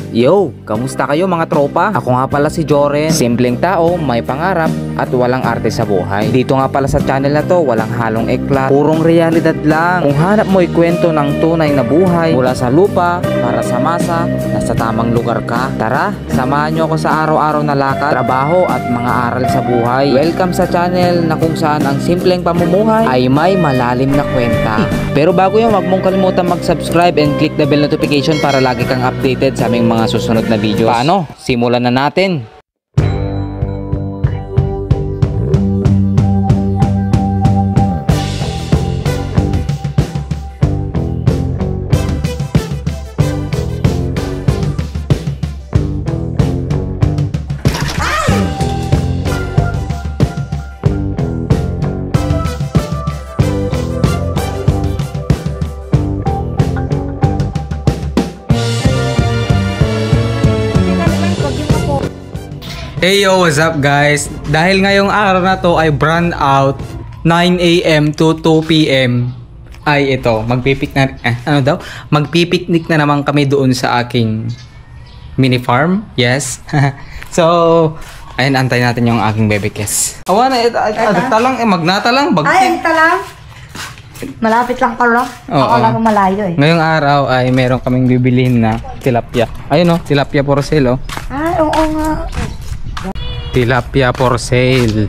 Yo, kamusta kayo mga tropa? Ako nga pala si Joren, simpleng tao, may pangarap at walang arte sa buhay. Dito nga pala sa channel na to, walang halong eklat, purong realidad lang. Kung hanap mo kwento ng tunay na buhay mula sa lupa para sa masa, nasa tamang lugar ka. Tara, samahan nyo ako sa araw-araw na lakad, trabaho at mga aral sa buhay. Welcome sa channel na kung saan ang simpleng pamumuhay ay may malalim na kwenta. Pero bago yun, wag mong kalimutan mag-subscribe and click the bell notification para lagi kang updated sa aming mga susunod na videos. Paano? Simulan na natin! Hey yo, what's up guys? Dahil ngayong araw na to ay brand out 9 AM to 2 PM ay ito, magpipiknik na naman kami doon sa aking mini farm. Yes. So, ayun, antay natin yung aking baby kiss. Awa na, magnata lang. Ay, ito lang. Malapit lang pala. Ako lang malayo eh. Ngayong araw ay meron kaming bibilihin na tilapia. Ayun oh, tilapia for sale oh. Ay, oo nga. Tilapia for sale.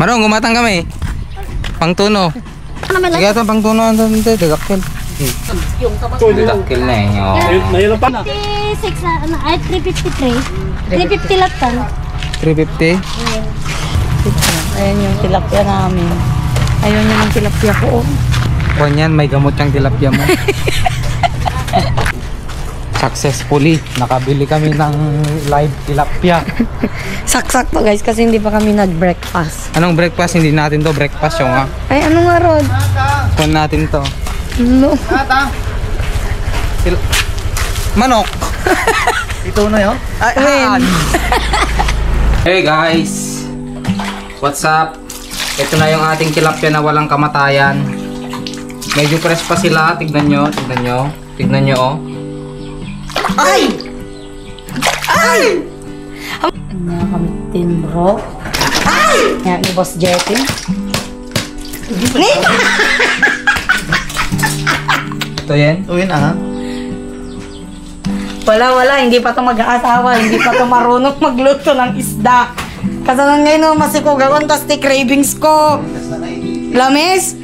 Marong, gumatang kami. Pangtuno. Sige ito, pangtuno. Dagakil. Dagakil na eh. Mayroon pa na. 36, ay 353. 350 lang tan. 350? Ayan yung tilapia namin. Ayun yung tilapia ko. Kanyan, may gamot yung tilapia mo. Successfully, nakabili kami ng live tilapia. Saksak to guys kasi hindi pa kami nag-breakfast. Anong breakfast? Hindi natin to breakfast yung nga. Ay, ano nga Rod? Kung natin to. No. Manok! Ito na yun? Hey guys! What's up? Ito na yung ating tilapia na walang kamatayan. Medyo fresh pa sila. Tignan nyo oh. Ay! Ay! Mga kami timbro. Ay! Yan ni Boss Jetty. Ito yan? Ito yun ah. Wala. Hindi pa ito mag-aasawa. Hindi pa ito marunong magluto ng isda. Kasanan ngayon masiko gawon tas the cravings ko. Lamis?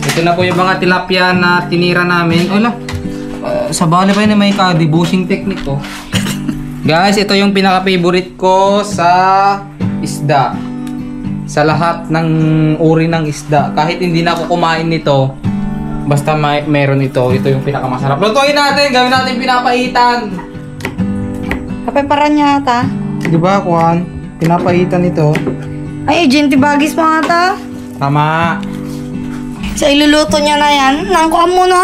Ito na po yung mga tilapia na tinira namin. Wala. Sa bali pa yun may ka-debusing technique ko. Guys, ito yung pinaka-favorite ko sa isda. Sa lahat ng uri ng isda. Kahit hindi na ako kumain nito, basta meron ito. Ito yung pinaka-masarap. Lutuin natin! Gawin natin pinapaitan! Kapeparan niya ata. Di ba, Juan? Pinapaitan ito. Ay, bagis mo ata. Tama. Sa iluluto niya na yan. Nangko amo no.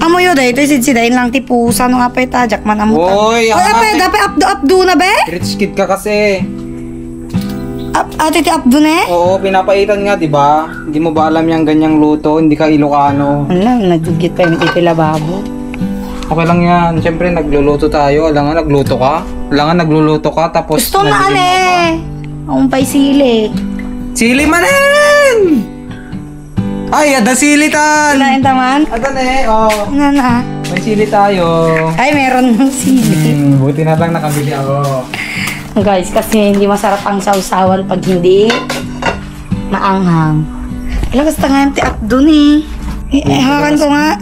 Amo yo day. Ito sidain lang tipusa no apay ta. Jakman amo ta. Oy, apay. Dapat abdo na be? Rich kid ka kasi. Ate ti abdo ne? Oo, pinapaitan nga, di ba? Hindi mo ba alam yung ganyang luto? Hindi ka Ilocano. Ano, nagdugit pa yung lababo. Okay lang yan. Siyempre, nagluluto tayo. Alam nga, nagluto ka. Alam nga, nagluluto ka. Tapos, gusto na ane. Akong pa'y sili. Sili manin! Ay, ada sili tan! Kinain taman? Ada ne, oh. Na. May sili tayo. Ay, meron ng sili. Buti na lang nakabili ako. Guys, kasi hindi masarap ang sausawan pag hindi maanghang. Alagas ta nga yung tiap dun eh. Hakan ko nga.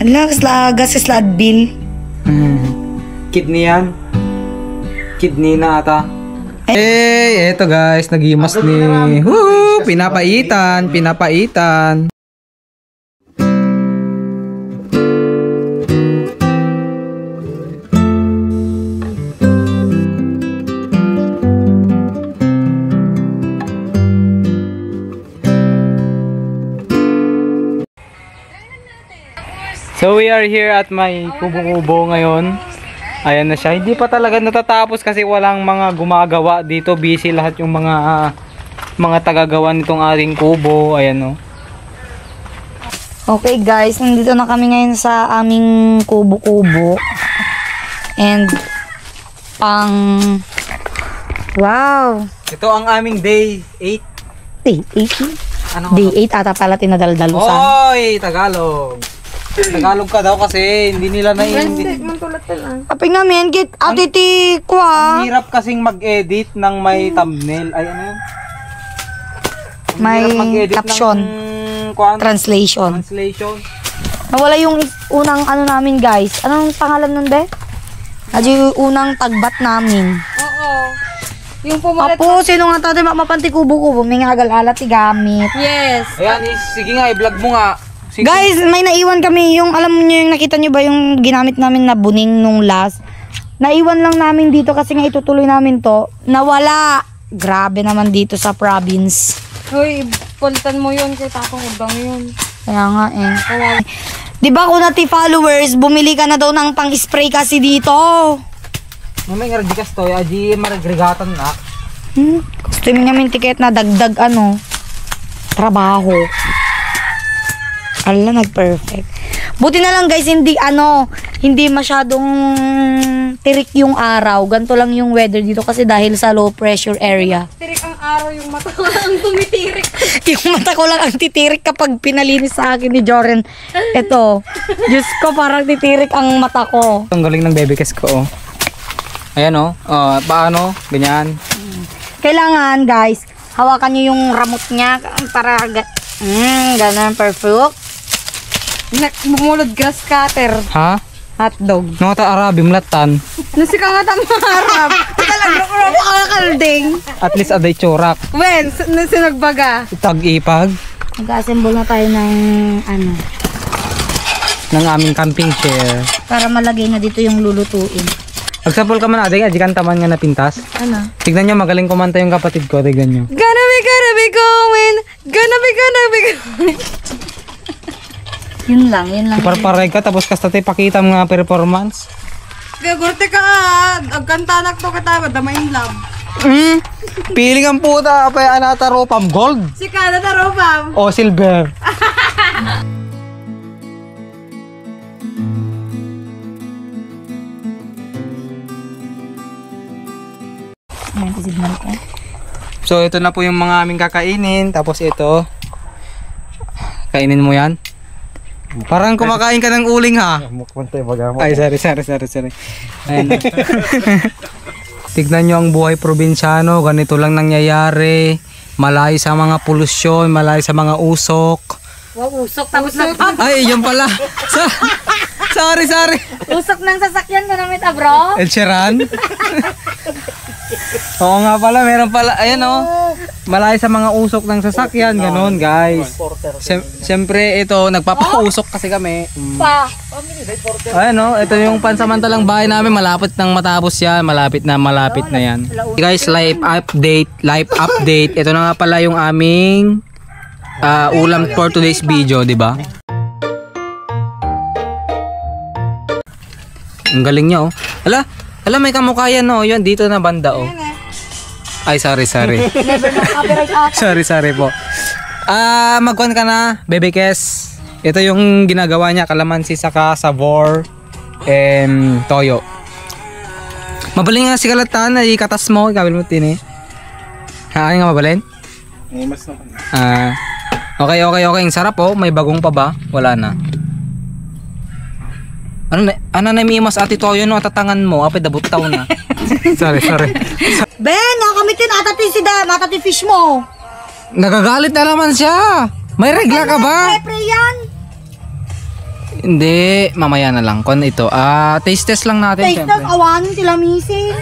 Alagas lagas sa bill. Kidney yan. Kidney na ata. Hey, eto guys, naghimas ni. Woo! Pinapaitan. So we are here at my kubo-kubo ngayon. Ayan na siya. Hindi pa talaga natatapos kasi walang mga gumagawa dito. Busy lahat yung mga tagagawa nitong ating kubo. Ayan o. Okay guys, nandito na kami ngayon sa aming kubo-kubo. And wow. Ito ang aming day 8. Day 8? Ano Day 8 ata pala tinadaldalusan. Oy, Tagalog. Tagalog ka daw kasi hindi nila naiintindihan. Kapag namin, atiti ko Ang hirap kasing mag-edit ng may thumbnail. Ay, ano yun? Ang May hirap mag-edit caption. Translation. Nawala yung unang ano namin guys. Anong pangalan nun be? Yung unang tagbat namin. Oo. Yung pumulit. Apo, sino nga tayo mapanti kubo-kubo? May nga agal-alat gamit. Yes. Ayan, sige nga, i-vlog mo nga. Sige. Guys, may naiwan kami. Yung, alam niyo yung nakita niyo ba yung ginamit namin na buning nung last? Naiwan lang namin dito kasi nga itutuloy namin to. Nawala. Grabe naman dito sa province. Hoy, palitan mo yun kay Takong Udang yun. Kaya nga eh. Di ba kung nati followers, bumili ka na daw ng pang-spray kasi dito. Mamay nga radikas to, aji maragregatan na. Gusto niya may tiket na dagdag trabaho. Ala, nag-perfect. Buti na lang guys, hindi masyadong tirik yung araw. Ganto lang yung weather dito kasi dahil sa low pressure area. Tirik ang araw, yung mata ko lang tumitirik. Yung mata ko lang ang titirik kapag pinalinis sa akin ni Joren. Ito, Diyos ko, parang titirik ang mata ko. Ang galing ng baby kiss ko, oh. Ayan, oh. Paano? Ganyan. Kailangan guys, hawakan nyo yung ramot niya para ganun, perfect. Bumulod grass cutter. Ha? Hotdog. No, ta Arabi, mlatan. Nasika nga tamarap. Talagang makakalding. At least aday chorak. When, sinagbaga. Tag-ipag Mag-assemble na tayo ng ng aming camping chair. para malagay na dito yung lulutuin. Magsampol ka man aday, aji kan taman nga napintas. Ano? Tignan nyo, magaling kumanta yung kapatid ko, tignan nyo. Gonna be going. Gonna be going. Yun lang. Iparpareg ka, tapos kastate pakita mga performance. Gagurte ka agkantanak to kita, madamain love. Piling ang puta, apa anata ropam, gold Si Kada na ropam. o silver. Ayan, signal ko. So ito na po yung mga aming kakainin, tapos ito. Kainin mo yan. Parang kumakain ka ng uling ha. Ay, sorry. Ayan. Tignan nyo ang buhay probinsyano, ganito lang nangyayari. Malayo sa mga polusyon, malayo sa mga usok. Wow, usok. Tapos na. Ay, yun pala. Sorry. Usok ng sasakyan ka namin, bro. El Sheeran. Oo nga pala, meron pala. Ayan oh. Malayo sa mga usok ng sasakyan, ganon guys. Siyempre ito, nagpapausok kasi kami. Ayan oh, ito yung pansamantalang bahay namin, malapit nang matapos yan, malapit na yan. Guys, live update. Ito na nga pala yung aming ulam for today's video, di ba? Ang galing niya oh. Ala, may kamukha yan oh. Yun, dito na banda oh. Ay, sorry. Sorry po. Magkuhan ka na, Bebe Kes. Ito yung ginagawa niya, kalamansi saka sabor and toyo. Mabaling nga si Kalatan, ikatas mo, ikabil mo tini. Ha, nga mabalin? Mas naman. Okay. Ang sarap oh, may bagong pa ba? Wala na. Ano na may mas ati toyo no, atatangan mo, apay dabutaw na. sorry. Ben, nakakamitin atati fish mo. Nagagalit na naman siya. May regla ka ba? Pre yan. Hindi, mamaya na lang. Kung ito, taste test lang natin. Taste test, awanin sila misin.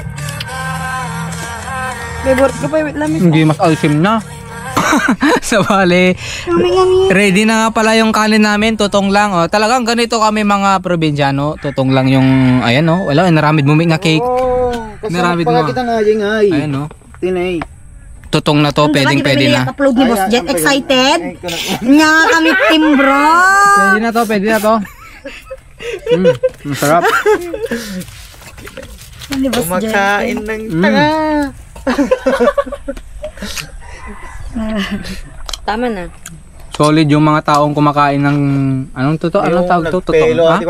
Favorite ko pa yung lamis. Hindi mas alsim na. So bale, ready na nga pala yung kanin namin, tutong lang oh. Talagang ganito kami mga probinsyano, tutong lang yung ayan oh. Wala, naramid mo nga cake. Naramid mo. Kita na yung ay. Ayan oh. Tinay. Tutong na to, pwede na. Upload ni Boss Jet, excited? Nga kami team bro. Pwede na to. Masarap. Ni Boss Jet. Kumakain ng tanga. Tama na. Solid yung mga taong kumakain ng anong totoo? Anong tawag to? Totoo? Ha?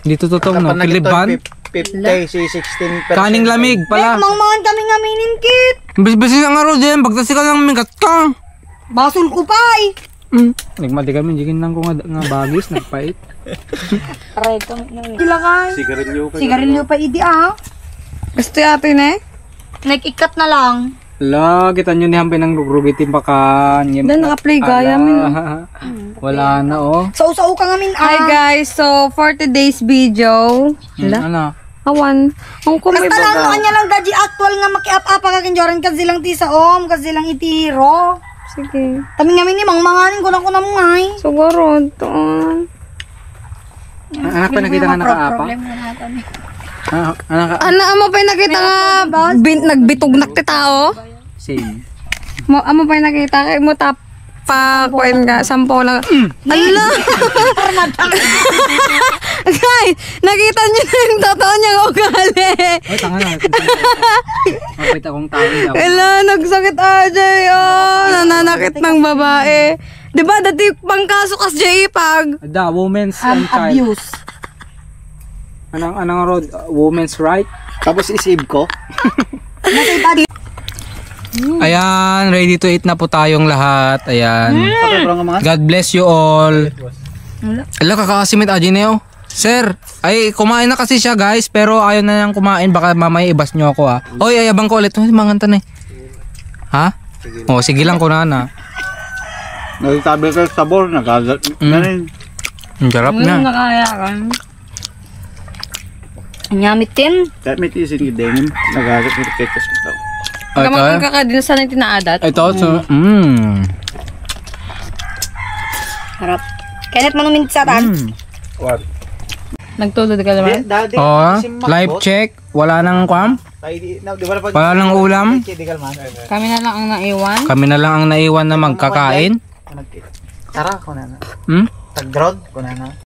Hindi to totoo no. Kiliban? 50, si 16%. Kaning lamig pala. Mangmangan kami nga miningkit. Basi nga ro din, pagtasi ka lang migat ka. Basol ko pa eh. Nagmati kami, jigin lang ko nga bagis, nagpait. Aray, kilakay. Sigarilyo pa. Sigarilyo pa idi ah. Gusto yatin eh. Nag-ikat na lang. Ala, kita nyo ni hampay ng rugitin pa ka. Dan naka-play gaya min. Wala na oh. Sau-sau ka nga min Hi ah. guys, so for today's video, Ano? awan. Ang kumay Basta lang no, kanya lang daddy actual nga makiap-apa ka kinjoran kasi lang ti sa kasi lang itiro. Sige. Kami nga min ni mangmanganin ko na ngay. Siguro, doon. Anak pa nakita nga nakaapa? Anak ka? Ano, amo pa yung nakita nga, nagbitog nakti tao? Same. Amo pa yung nakita, kay mo tap, pa, kuin ka, sampo lang. Ala! Guys, nakita niyo na yung totoo niyang ugali. Ay, tanga na. Mapait akong tawin ako. Ala, nagsakit ajay, oh, nananakit ng babae. Diba, dati pang kaso kas Jay pag Da, women's and child. Abuse. Anong road? Women's right? Tapos isave ko. Ayan, ready to eat na po tayong lahat. Ayan. God bless you all. Ala, kakakasimit aji neo. Sir, ay kumain na kasi siya guys, pero ayaw na niyang kumain. Baka mamaya ibas niyo ako ha. Oy, ayabang ko ulit. Manganta na eh. Ha? Oh, sige lang ko na. Nagtabi ka sa sabor, nagagat. Ganin. Ang sarap na. nakaya ka. Nyamit din. Kahit may tisin yung denim, nagagat yung kekas mo tao. Kamang kakadinasan ng tinaadat. Ito, Harap. Kenneth manumin sa tan. What? Nagtulod ka naman? Dati, Oh, live check. Wala nang kwam. Wala nang ulam. Kami na lang ang naiwan. Kami na lang ang naiwan na magkakain. Tara, ko na na. Hmm? Tag-grod, ko na na.